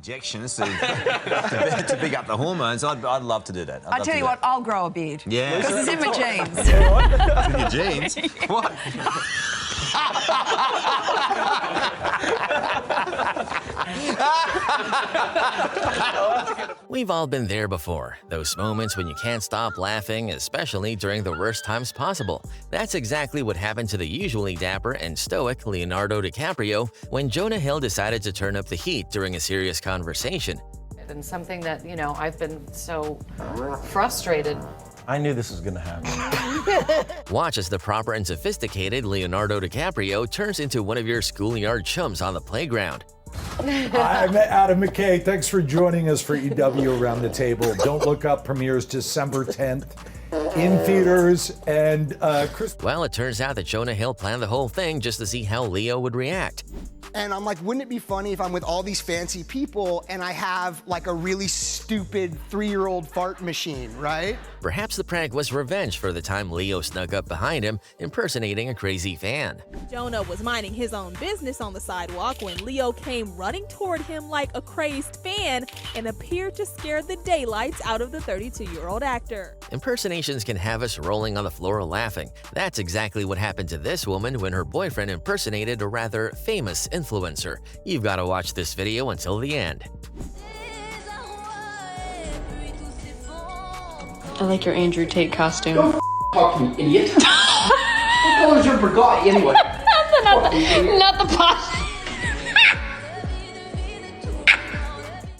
injections to pick up the hormones. I'd love to do that. I tell you what, I'll grow a beard. Yeah. Because it's in my genes. It's in your genes? What? We've all been there before, those moments when you can't stop laughing, especially during the worst times possible. That's exactly what happened to the usually dapper and stoic Leonardo DiCaprio when Jonah Hill decided to turn up the heat during a serious conversation. And something that, you know, I've been so frustrated. I knew this was gonna happen. Watch as the proper and sophisticated Leonardo DiCaprio turns into one of your schoolyard chums on the playground. I'm Adam McKay. Thanks for joining us for EW Around the Table. Don't Look Up premieres December 10th in theaters, and Well, it turns out that Jonah Hill planned the whole thing just to see how Leo would react. And I'm like, wouldn't it be funny if I'm with all these fancy people and I have like a really stupid 3-year-old fart machine, right? Perhaps the prank was revenge for the time Leo snuck up behind him, impersonating a crazy fan. Jonah was minding his own business on the sidewalk when Leo came running toward him like a crazed fan and appeared to scare the daylights out of the 32-year-old actor. Impersonations can have us rolling on the floor laughing. That's exactly what happened to this woman when her boyfriend impersonated a rather famous influencer. You've got to watch this video until the end. I like your Andrew Tate costume. Don't talk to me, idiot. What color is your Bugatti anyway? Not the pot.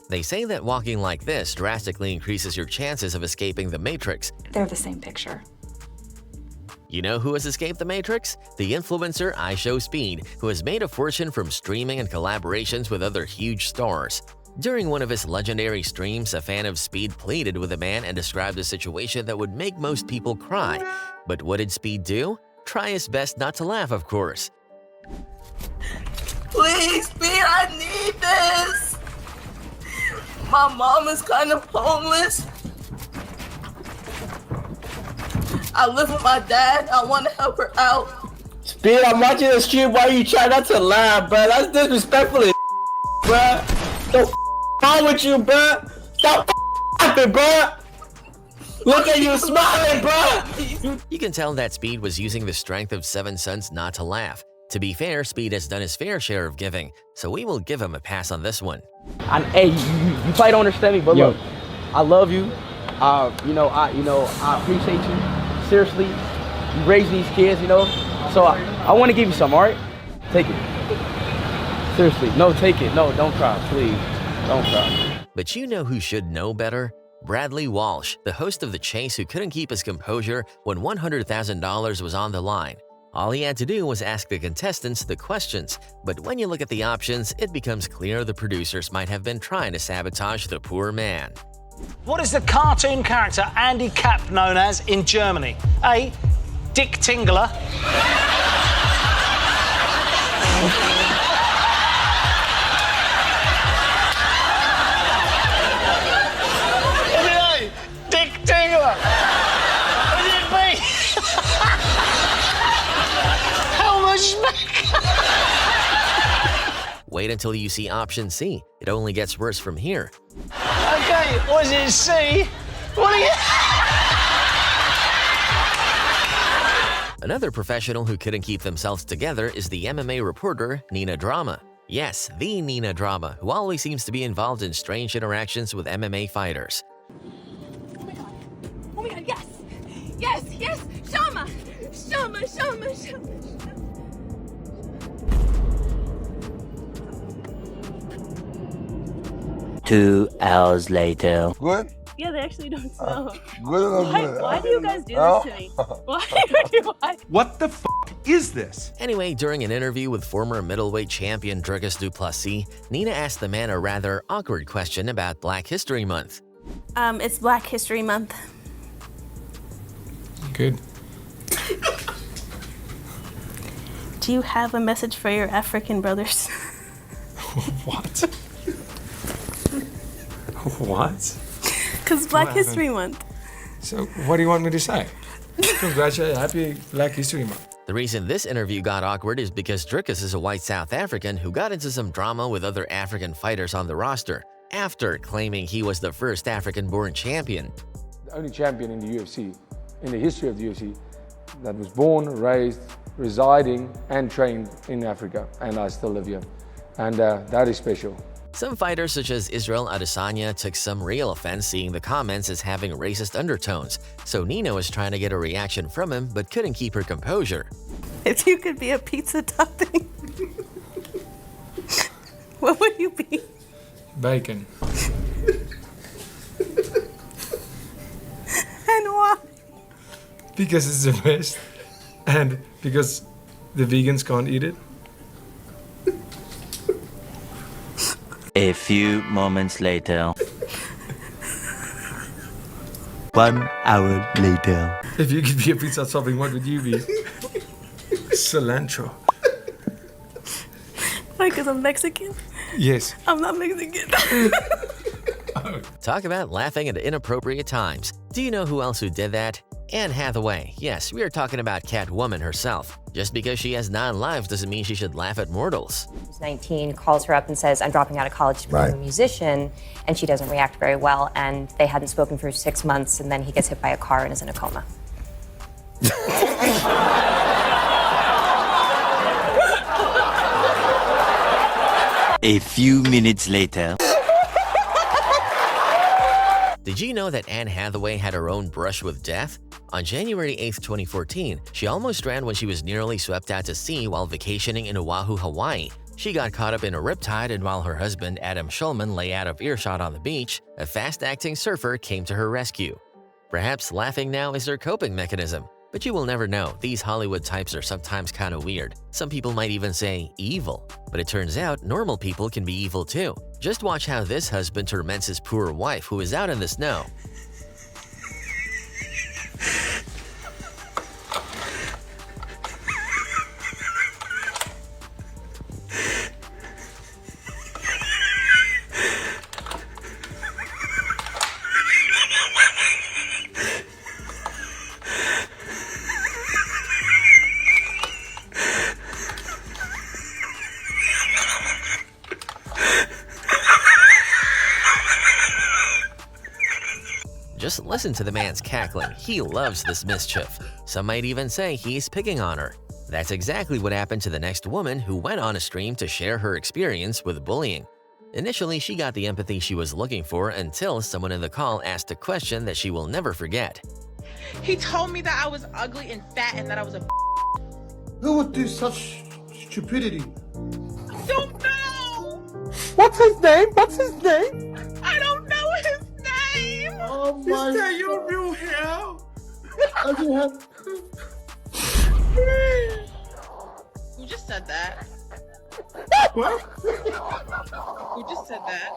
They say that walking like this drastically increases your chances of escaping the Matrix. They're the same picture. You know who has escaped the Matrix? The influencer iShowSpeed, who has made a fortune from streaming and collaborations with other huge stars. During one of his legendary streams, a fan of Speed pleaded with a man and described a situation that would make most people cry. But what did Speed do? Try his best not to laugh, of course. Please, Speed, I need this. My mom is kind of homeless. I live with my dad. I want to help her out. Speed, I'm watching the stream while you try not to laugh, bro. That's disrespectful, bro. Don't wrong with you, bro. Stop laughing, bro. Look at you smiling, bro. You can tell that Speed was using the strength of 7 Sons not to laugh. To be fair, Speed has done his fair share of giving, so we will give him a pass on this one. Hey, you probably don't understand me, but look, I love you. I appreciate you. Seriously, you raising these kids, you know. So I want to give you some, all right? Take it. Seriously, no, take it. No, don't cry, please. Don't cry. But you know who should know better? Bradley Walsh, the host of The Chase, who couldn't keep his composure when $100,000 was on the line. All he had to do was ask the contestants the questions, but when you look at the options, it becomes clear the producers might have been trying to sabotage the poor man. What is the cartoon character Andy Capp known as in Germany? A. Dick Tingler. Dick Tingler. What did it be? How much? Wait until you see option C. It only gets worse from here. Okay, was it C? What are you? Another professional who couldn't keep themselves together is the MMA reporter Nina Drama. Yes, the Nina Drama, who always seems to be involved in strange interactions with MMA fighters. Oh my god, yes! Yes, yes! Shama! Shama, Shama, Shama! 2 hours later. Good? Yeah, they actually don't smell. Good or not good? Why do you guys do this to me? Why? What the f is this? Anyway, during an interview with former middleweight champion Dricus du Plessis, Nina asked the man a rather awkward question about Black History Month. It's Black History Month. Good. Do you have a message for your African brothers? What? What? Because Black History Month. So, what do you want me to say? Congratulations, happy Black History Month. The reason this interview got awkward is because Dricus is a white South African who got into some drama with other African fighters on the roster. after claiming he was the first African-born champion. The only champion in the UFC, in the history of the UFC, that was born, raised, residing and trained in Africa, and I still live here. And that is special. Some fighters such as Israel Adesanya took some real offense seeing the comments as having racist undertones, so Nina was trying to get a reaction from him but couldn't keep her composure. If you could be a pizza topping, what would you be? Bacon. And why? Because it's the best, and because the vegans can't eat it. A few moments later. 1 hour later. If you could be a pizza topping, what would you be? Cilantro. Why, because I'm Mexican? Yes. I'm not Mexican. Talk about laughing at inappropriate times. Do you know who else who did that? Anne Hathaway. Yes, we are talking about Catwoman herself. Just because she has 9 lives doesn't mean she should laugh at mortals. She's 19, calls her up and says, I'm dropping out of college to become a musician, and she doesn't react very well, and they hadn't spoken for 6 months, and then he gets hit by a car and is in a coma. A few minutes later. Did you know that Anne Hathaway had her own brush with death? On January 8, 2014, she almost drowned when she was nearly swept out to sea while vacationing in Oahu, Hawaii. She got caught up in a riptide, and while her husband, Adam Schulman, lay out of earshot on the beach, a fast-acting surfer came to her rescue. Perhaps laughing now is her coping mechanism. But you will never know. These Hollywood types are sometimes kind of weird. Some people might even say evil. But it turns out normal people can be evil too. Just watch how this husband torments his poor wife who is out in the snow. Just listen to the man's cackling. He loves this mischief. Some might even say he's picking on her. That's exactly what happened to the next woman who went on a stream to share her experience with bullying. Initially, she got the empathy she was looking for until someone in the call asked a question that she will never forget. He told me that I was ugly and fat and that I was a Who would do such stupidity? I don't know. What's his name? What's his name? I don't know his name. Oh my! Is that your real hair? I didn't have. Who just said that? What? Who just said that?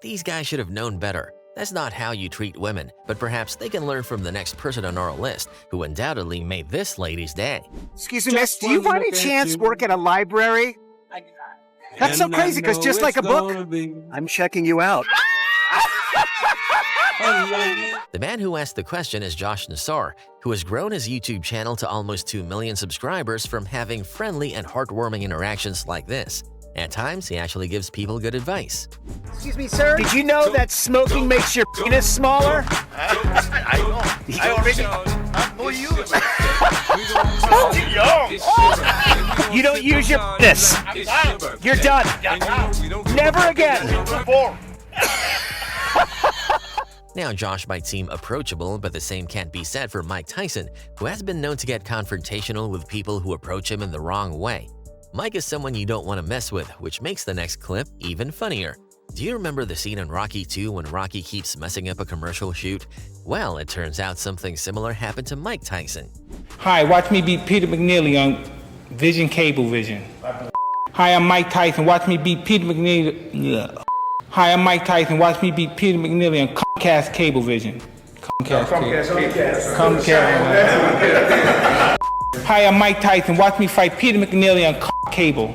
These guys should have known better. That's not how you treat women, but perhaps they can learn from the next person on our list who undoubtedly made this lady's day. Excuse me, miss, do you by any chance work at a library? I do not. That's so crazy, because just like a book, I'm checking you out. The man who asked the question is Josh Nassar, who has grown his YouTube channel to almost 2 million subscribers from having friendly and heartwarming interactions like this. At times, he actually gives people good advice. Excuse me, sir, did you know that smoking makes your penis smaller? I know. I already. You don't use your penis. You're done. Never again. Now, Josh might seem approachable, but the same can't be said for Mike Tyson, who has been known to get confrontational with people who approach him in the wrong way. Mike is someone you don't want to mess with, which makes the next clip even funnier. Do you remember the scene in Rocky 2 when Rocky keeps messing up a commercial shoot? Well, it turns out something similar happened to Mike Tyson. Hi, watch me beat Peter McNeely on Vision Cablevision. Hi, I'm Mike Tyson. Watch me beat Peter McNeely. Hi, I'm Mike Tyson. Watch me beat Peter McNeely on Comcast Cablevision. Comcast. Hi, I'm Mike Tyson. Watch me fight Peter McNeely on Cable.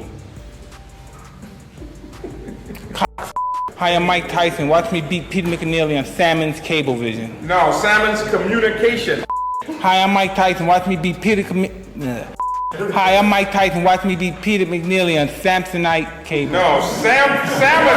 Hi, I'm Mike Tyson. Watch me beat Peter McNeely on Salmon's Cablevision. No, Salmon's Communication. Hi, I'm Mike Tyson. Watch me beat Peter Hi, I'm Mike Tyson. Watch me beat Peter McNeely on Samsonite cable. No, salmon!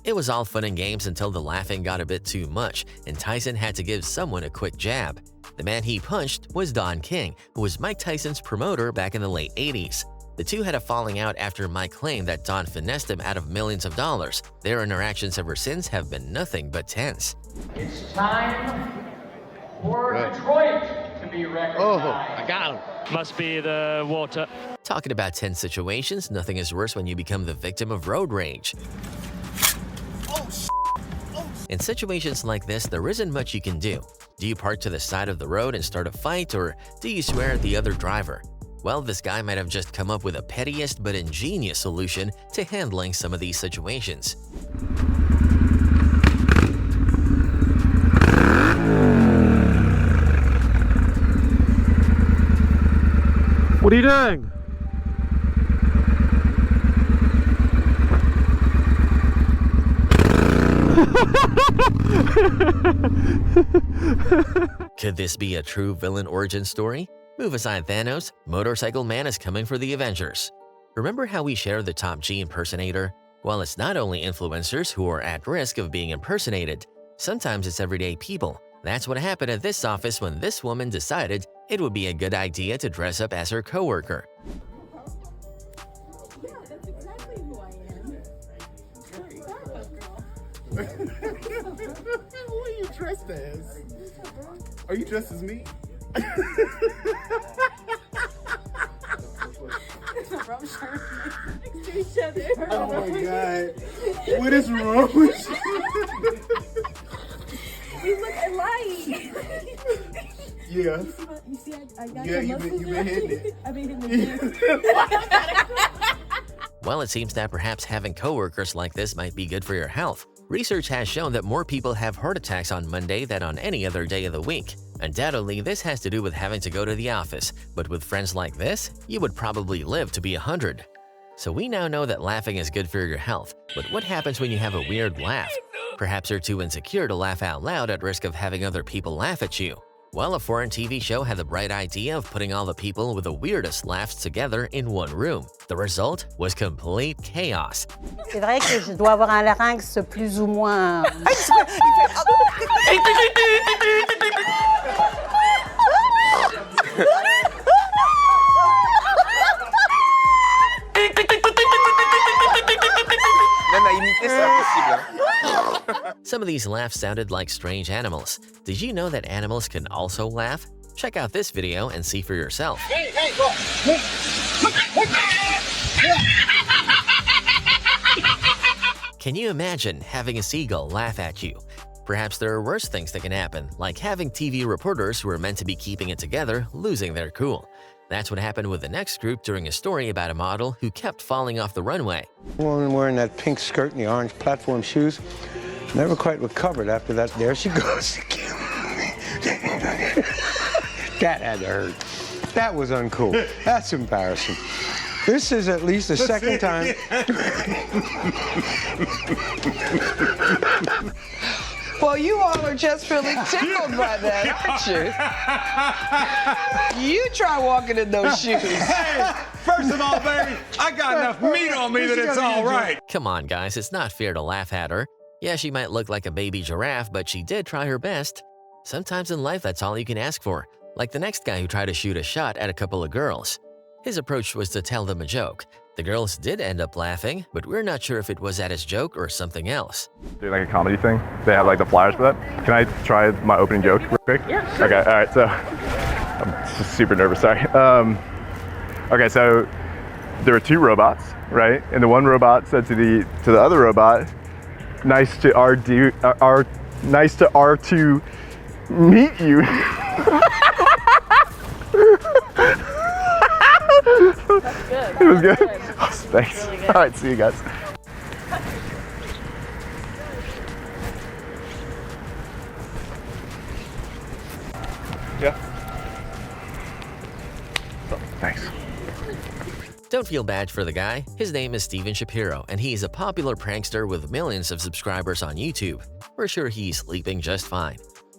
It was all fun and games until the laughing got a bit too much, and Tyson had to give someone a quick jab. The man he punched was Don King, who was Mike Tyson's promoter back in the late 80s. The two had a falling out after Mike claimed that Don finessed him out of millions of dollars. Their interactions ever since have been nothing but tense. It's time for Detroit to be recognized. Oh, I got him. Must be the water. Talking about tense situations, nothing is worse when you become the victim of road rage. In situations like this, there isn't much you can do. Do you park to the side of the road and start a fight, or do you swear at the other driver? Well, this guy might have just come up with the pettiest but ingenious solution to handling some of these situations. What are you doing? Could this be a true villain origin story? Move aside Thanos, Motorcycle Man is coming for the Avengers. Remember how we shared the Top G impersonator? Well, it's not only influencers who are at risk of being impersonated. Sometimes it's everyday people. That's what happened at this office when this woman decided it would be a good idea to dress up as her coworker. Yeah, that's exactly who I am. Who are you dressed as? Are you dressed as me? Next to each other. Oh my god. What is wrong with you? You look alike. Yeah. You see, I got yeah, the you've muscles. been hitting it. I've been hitting the Well, it seems that perhaps having coworkers like this might be good for your health. Research has shown that more people have heart attacks on Monday than on any other day of the week. Undoubtedly, this has to do with having to go to the office, but with friends like this, you would probably live to be 100. So we now know that laughing is good for your health, but what happens when you have a weird laugh? Perhaps you're too insecure to laugh out loud at risk of having other people laugh at you. Well, a foreign TV show had the bright idea of putting all the people with the weirdest laughs together in one room. The result was complete chaos. C'est vrai que je dois avoir un larynx plus ou moins. Some of these laughs sounded like strange animals. Did you know that animals can also laugh? Check out this video and see for yourself. Can you imagine having a seagull laugh at you? Perhaps there are worse things that can happen, like having TV reporters who are meant to be keeping it together losing their cool. That's what happened with the next group during a story about a model who kept falling off the runway. Woman wearing that pink skirt and the orange platform shoes never quite recovered after that. There she goes again. That had to hurt. That was uncool. That's embarrassing. This is at least the second time. Well, you all are just really tickled by that, aren't you? You try walking in those shoes. Hey, first of all, baby, I got enough meat on me that it's all right. Come on, guys, it's not fair to laugh at her. Yeah, she might look like a baby giraffe, but she did try her best. Sometimes in life, that's all you can ask for, like the next guy who tried to shoot a shot at a couple of girls. His approach was to tell them a joke. The girls did end up laughing, but we're not sure if it was at his joke or something else. Doing like a comedy thing. They have like the flyers for that. Can I try my opening joke real quick? Yeah, sure. Okay, all right, so I'm just super nervous, sorry. Okay, so there were two robots, right? And the one robot said to the other robot, nice to R2 meet you. That's good. It was good? Good. Oh, thanks. Really good. All right, see you guys. Yeah. Oh, thanks. Don't feel bad for the guy. His name is Steven Shapiro, and he's a popular prankster with millions of subscribers on YouTube. We're sure he's sleeping just fine.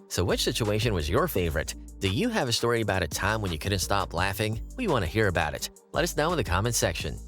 So which situation was your favorite? Do you have a story about a time when you couldn't stop laughing? We want to hear about it. Let us know in the comments section.